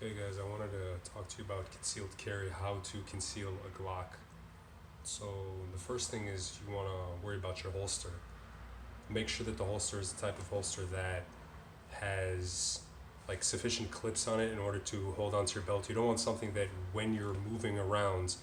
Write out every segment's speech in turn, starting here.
Okay guys, I wanted to talk to you about concealed carry, how to conceal a Glock. So the first thing is you want to worry about your holster. Make sure that the holster is the type of holster that has like sufficient clips on it in order to hold onto your belt. You don't want something that when you're moving around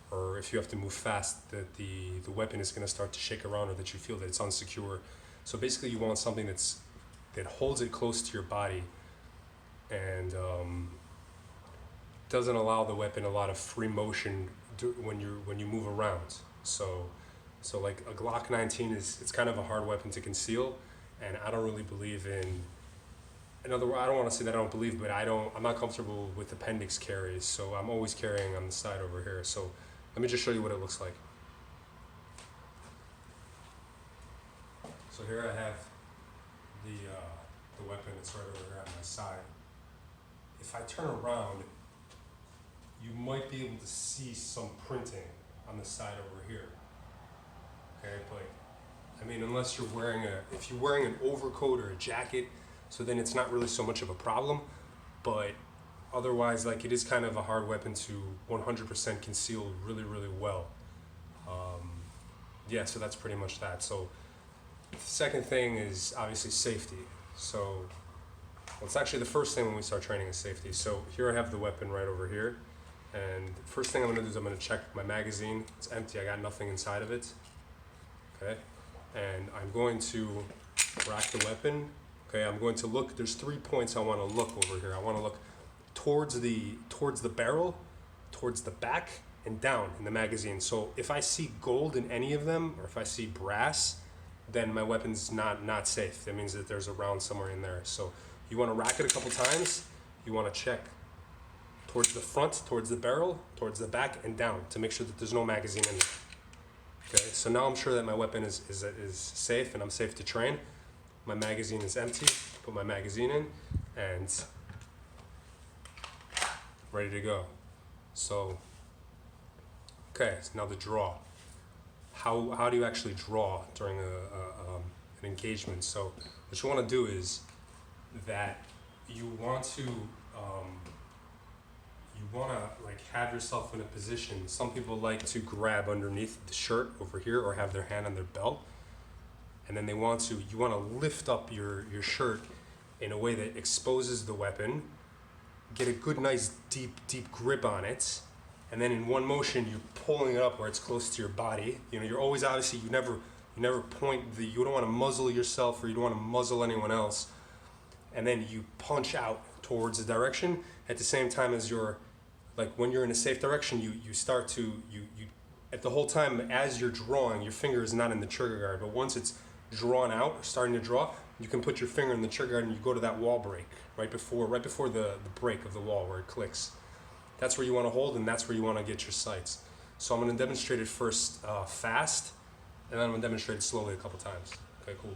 or if you have to move fast that the weapon is going to start to shake around or that you feel that it's unsecure. So basically you want something that holds it close to your body and doesn't allow the weapon a lot of free motion when you move around. So like a Glock 19 it's kind of a hard weapon to conceal, and I don't really believe in other words, I don't want to say that I don't believe, but I'm not comfortable with appendix carries, so I'm always carrying on the side over here. So let me just show you what it looks like. So here I have the weapon. It's right over here on my side. If I turn around, you might be able to see some printing on the side over here. Okay, but I mean, unless you're wearing if you're wearing an overcoat or a jacket, so then it's not really so much of a problem. But otherwise, like, it is kind of a hard weapon to 100% conceal really, really well. Yeah, so that's pretty much that. So the second thing is obviously safety. So well, it's actually the first thing when we start training is safety. So here I have the weapon right over here. And the first thing I'm gonna do is I'm gonna check my magazine. It's empty, I got nothing inside of it. Okay, and I'm going to rack the weapon. Okay, I'm going to look, there's 3 points I wanna look over here. I wanna look towards the barrel, towards the back, and down in the magazine. So if I see gold in any of them, or if I see brass, then my weapon's not safe. That means that there's a round somewhere in there. So you wanna rack it a couple times. You wanna check towards the front, towards the barrel, towards the back, and down to make sure that there's no magazine in there. Okay, so now I'm sure that my weapon is safe and I'm safe to train. My magazine is empty, put my magazine in, and ready to go. So, okay, so now the draw. How do you actually draw during an engagement? So what you want to do is that you want to like have yourself in a position. Some people like to grab underneath the shirt over here or have their hand on their belt, and then you want to lift up your shirt in a way that exposes the weapon, get a good nice deep grip on it, and then in one motion you're pulling it up where it's close to your body. You know, you're always obviously you never point you don't want to muzzle yourself or you don't want to muzzle anyone else, and then you punch out towards the direction at the same time as you're, like, when you're in a safe direction, you start to at the whole time as you're drawing, your finger is not in the trigger guard, but once it's drawn out, starting to draw, you can put your finger in the trigger guard and you go to that wall break right before the break of the wall where it clicks. That's where you want to hold, and that's where you want to get your sights. So I'm going to demonstrate it first fast, and then I'm going to demonstrate it slowly a couple times. Okay, cool.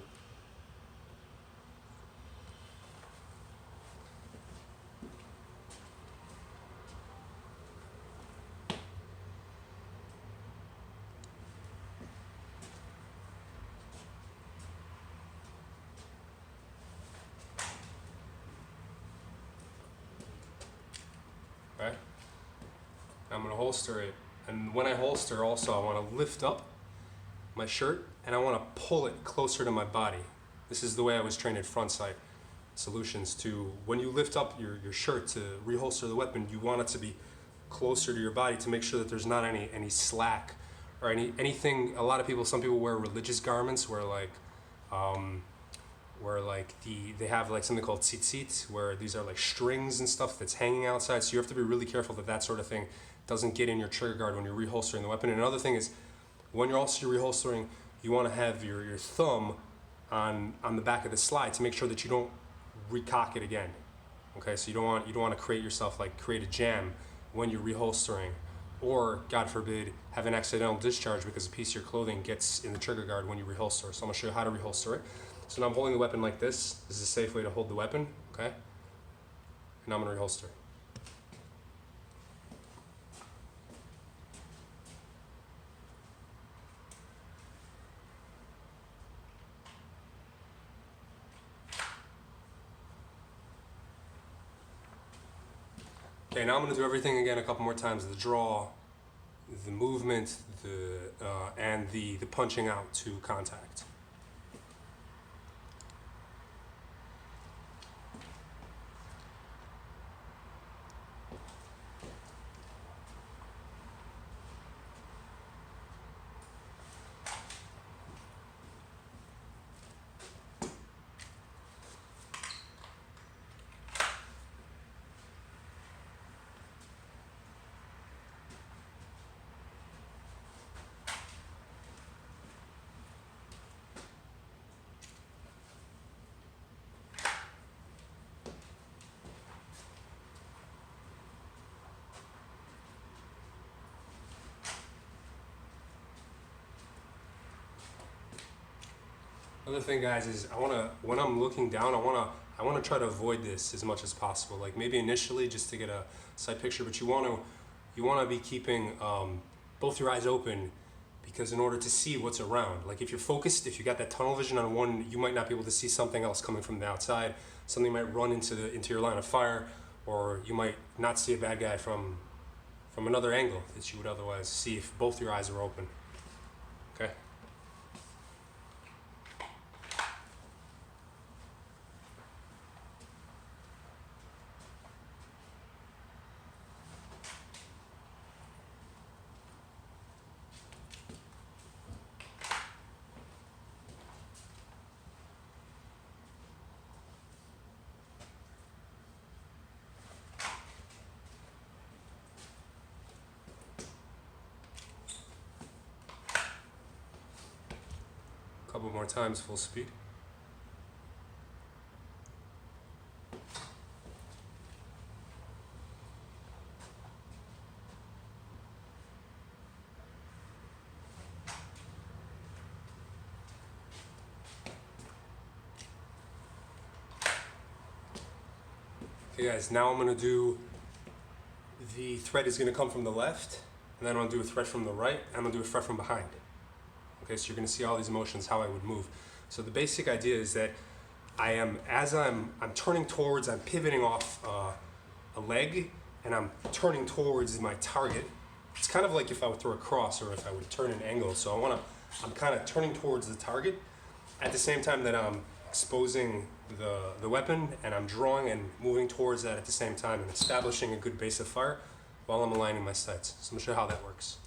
Right? I'm going to holster it, and when I holster also I want to lift up my shirt and I want to pull it closer to my body. This is the way I was trained at Front Sight Solutions. To when you lift up your shirt to reholster the weapon, you want it to be closer to your body to make sure that there's not any slack or anything. Some people wear religious garments where they have like something called tzitzit, where these are like strings and stuff that's hanging outside. So you have to be really careful that sort of thing doesn't get in your trigger guard when you're reholstering the weapon. And another thing is, when you're also reholstering, you want to have your thumb on the back of the slide to make sure that you don't recock it again. Okay, so you don't want to create a jam when you're reholstering, or God forbid have an accidental discharge because a piece of your clothing gets in the trigger guard when you reholster. So I'm going to show you how to reholster it. So now I'm holding the weapon like this. This is a safe way to hold the weapon, okay? And now I'm going to reholster. Okay, now I'm gonna do everything again a couple more times. The draw, the movement, and the punching out to contact. Another thing, guys, is when I'm looking down, I wanna try to avoid this as much as possible. Like maybe initially just to get a sight picture, but you wanna be keeping both your eyes open, because in order to see what's around, like if you're focused, if you got that tunnel vision on one, you might not be able to see something else coming from the outside. Something might run into your line of fire, or you might not see a bad guy from another angle that you would otherwise see if both your eyes are open. Okay. Couple more times, full speed. Okay, guys, now I'm gonna do, the thread is gonna come from the left, and then I'm gonna do a thread from the right, and I'm gonna do a thread from behind. Okay, so you're gonna see all these motions, how I would move. So the basic idea is that as I'm turning towards, I'm pivoting off a leg, and I'm turning towards my target. It's kind of like if I would throw a cross, or if I would turn an angle. So I'm kind of turning towards the target at the same time that I'm exposing the weapon, and I'm drawing and moving towards that at the same time, and establishing a good base of fire while I'm aligning my sights. So I'm gonna show you how that works.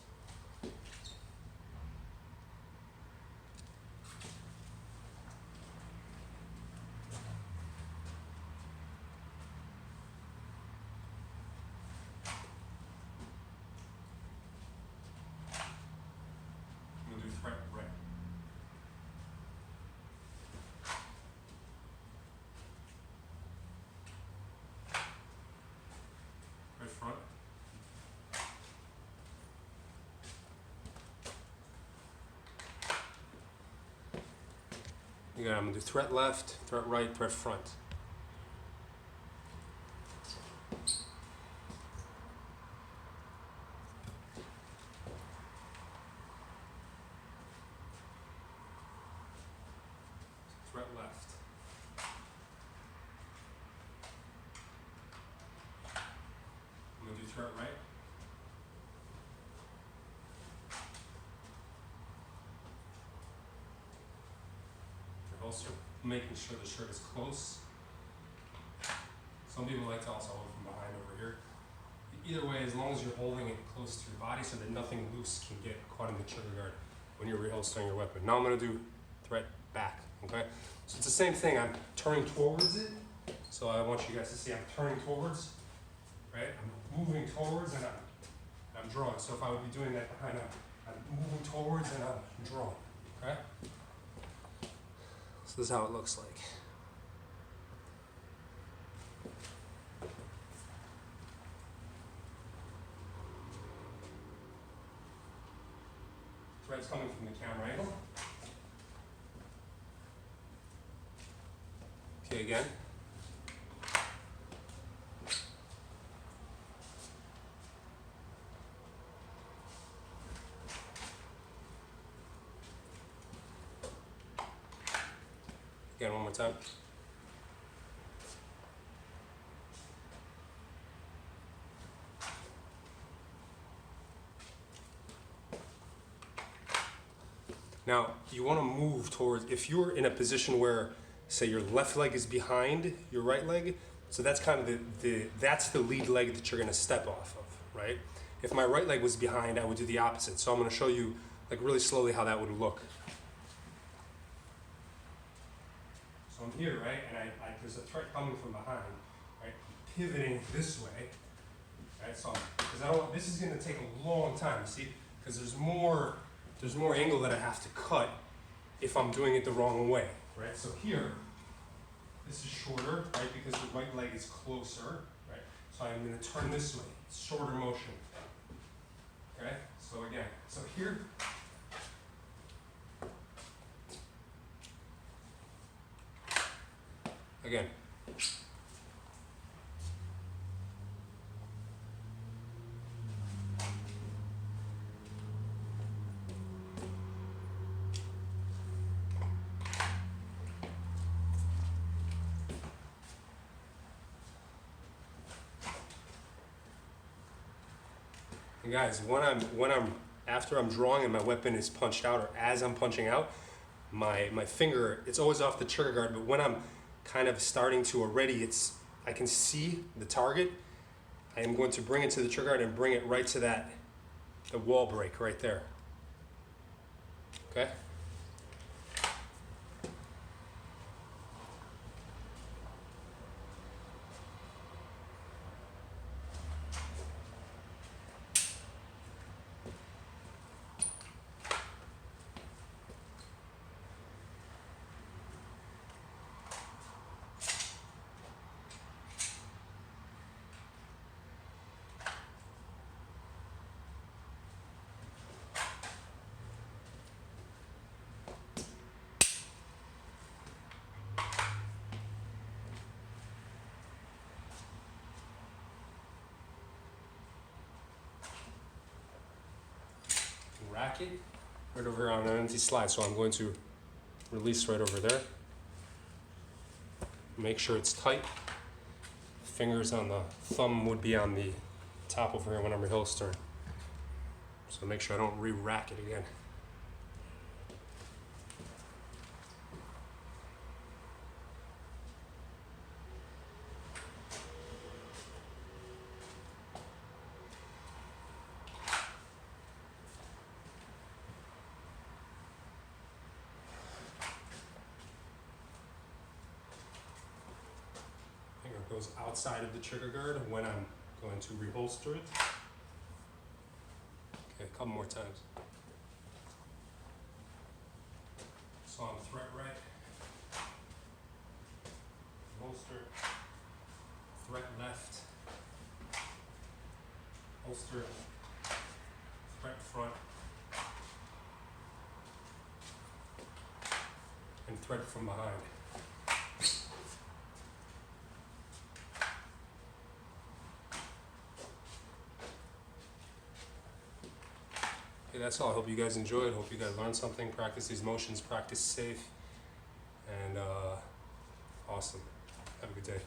I'm gonna do thread right. Right front. I'm gonna do thread left, thread right, thread front. Thread left. I'm gonna do thread right. Also making sure the shirt is close. Some people like to also hold from behind over here. Either way, as long as you're holding it close to your body so that nothing loose can get caught in the trigger guard when you're reholstering your weapon. Now I'm gonna do thread back, okay? So it's the same thing, I'm turning towards it. So I want you guys to see I'm turning towards, right? I'm moving towards, and I'm drawing. So if I would be doing that behind, I'm moving towards and I'm drawing, okay? So this is how it looks like. Thread's coming from the camera angle. Okay, again. Again, one more time. Now, you want to move towards, if you're in a position where, say, your left leg is behind your right leg, so that's kind of that's the lead leg that you're going to step off of, right? If my right leg was behind, I would do the opposite. So I'm going to show you, like, really slowly how that would look. So I'm here, right, and there's a threat coming from behind, right? Pivoting this way, right? So, because this is going to take a long time, see? Because there's more angle that I have to cut if I'm doing it the wrong way, right? So here, this is shorter, right, because the right leg is closer, right? So I'm going to turn this way, it's shorter motion, okay? So again, so here, again. And guys, after I'm drawing and my weapon is punched out, or as I'm punching out, my finger, it's always off the trigger guard, but when I'm kind of starting to already, I can see the target, I am going to bring it to the trigger guard and bring it right to the wall break right there. Okay? Racket right over here on an empty slide, so I'm going to release right over there. Make sure it's tight. Fingers on the thumb would be on the top over here when I'm reholstering. So make sure I don't re-rack it again. Finger goes outside of the trigger guard when I'm going to reholster it. Okay, a couple more times. So I'm threat right, holster, threat left, holster, threat front, and threat from behind. Okay, that's all. I hope you guys enjoyed. Hope you guys learned something. Practice these motions, practice safe, and awesome. Have a good day.